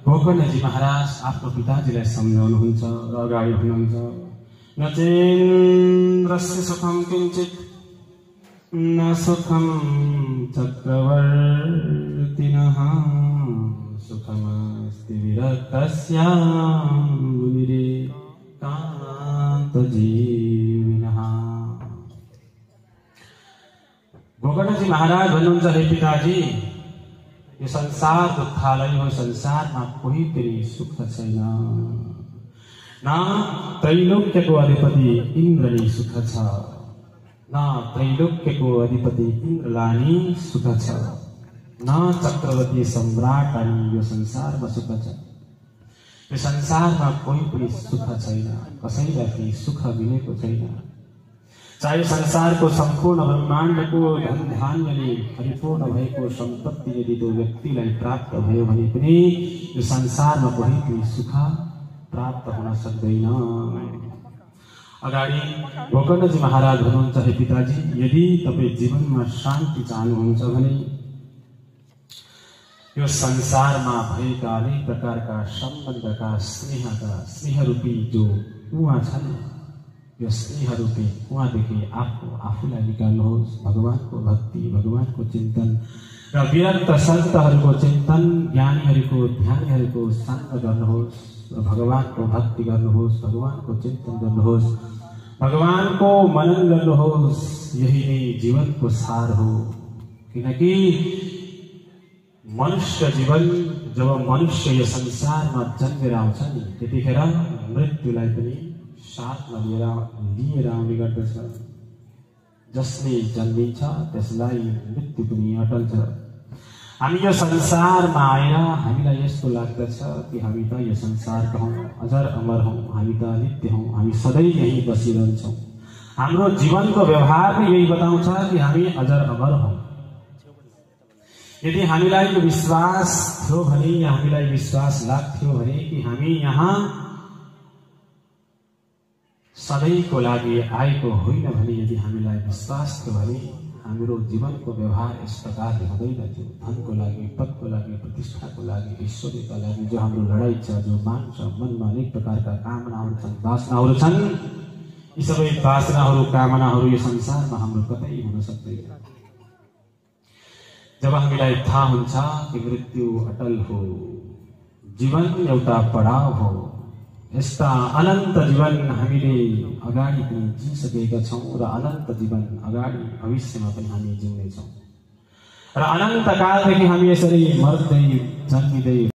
गोकर्णजी महाराज आफ्नो पिताजीलाई सम्झाउनुहुन्छ र अगाडि भन्नुहुन्छ, नचेन्द्रस्य सुखम किञ्चित् न सुखम चक्रवर्तिनः सुखमस्ति विरक्तस्य मुनिरेकान्तजीविनः। गोकर्णजी महाराज भन्नुहुन्छ, हे पिताजी, यो संसार दुःखालय हो, संसारमा कोही पनि सुख छैन। न त्रैलोक्यको अधिपति इन्द्र नै सुख छ, न त्रैलोक्यको अधिपति इन्द्रलाई नै सुख छ, न चक्रवर्ती सम्राट अनि यो संसारमा सुख छ। यो संसारमा कोही पनि सुख छैन, कसैलाई पनि सुख मिलेको छैन। चाहे संसारको सम्पूर्ण ब्रह्माण्डको धन धान्यले परिपूर्ण भएको सम्पत्ति यदि त्यो व्यक्तिलाई प्राप्त भयो भने पनि यो संसारमा कोही पनि सुख प्राप्त हुन सक्दैन। अगाडि गोकर्णजी महाराज भन्नुहुन्छ, हे पिताजी, यदि तपाईँ जीवनमा शान्ति चाहनुहुन्छ भने यो संसारमा भएका अनेक प्रकारका सम्बन्धका स्नेहरूपी जो कुवा छन्, यो स्नेहरूपी कुवादेखि आफूलाई निकाल्नुहोस्। भगवानको भक्ति, भगवानको चिन्तन र विरक्त सन्तहरूको चिन्तन, ज्ञानीहरूको ध्यानीहरूको सङ्ग गर्नुहोस् र भगवानको भक्ति गर्नुहोस्, भगवानको चिन्तन गर्नुहोस्, भगवानको मनन गर्नुहोस्। यही नै जीवनको सार हो। किनकि मनुष्य जीवन, जब मनुष्य यो संसारमा जन्मेर आउँछ नि, त्यतिखेर मृत्युलाई पनि साथमा लिएर आउने गर्दछ। जसले जन्मिन्छ त्यसलाई मृत्यु पनि अटल छ। हामी यो संसारमा आएर हामीलाई यस्तो लाग्दछ कि हामी त यो संसारका हौँ, अजर अमर हौँ, हामी त नित्य हौँ, हामी सधैँ यही बसिरहन्छौँ। हाम्रो जीवनको व्यवहार यही बताउँछ कि हामी अजर अमर हौँ। यदि हामीलाई यो विश्वास थियो भने, या हामीलाई विश्वास लाग्थ्यो भने कि हामी यहाँ सधैँको लागि आएको होइन भने, यदि हामीलाई विश्वास थियो भने हाम्रो जीवनको व्यवहार यस प्रकारले हुँदैन थियो। धनको लागि, पदको लागि, प्रतिष्ठाको लागि, ऐश्वर्यका लागि जो हाम्रो लडाइँ छ, जो मान छ, मनमा अनेक प्रकारका कामनाहरू छन्, वासनाहरू छन्, यी सबै वासनाहरू, कामनाहरू यो संसारमा हाम्रो कतै हुन सक्दैन। जब हामीलाई थाहा हुन्छ कि मृत्यु अटल हो, जीवन एउटा पडाव हो, यस्ता अनन्त जीवन हामीले अगाडि पनि जिइसकेका छौँ र अनन्त जीवन अगाडि भविष्यमा पनि हामी जिउनेछौँ र अनन्त कालदेखि हामी यसरी मर्दै जन्मिँदै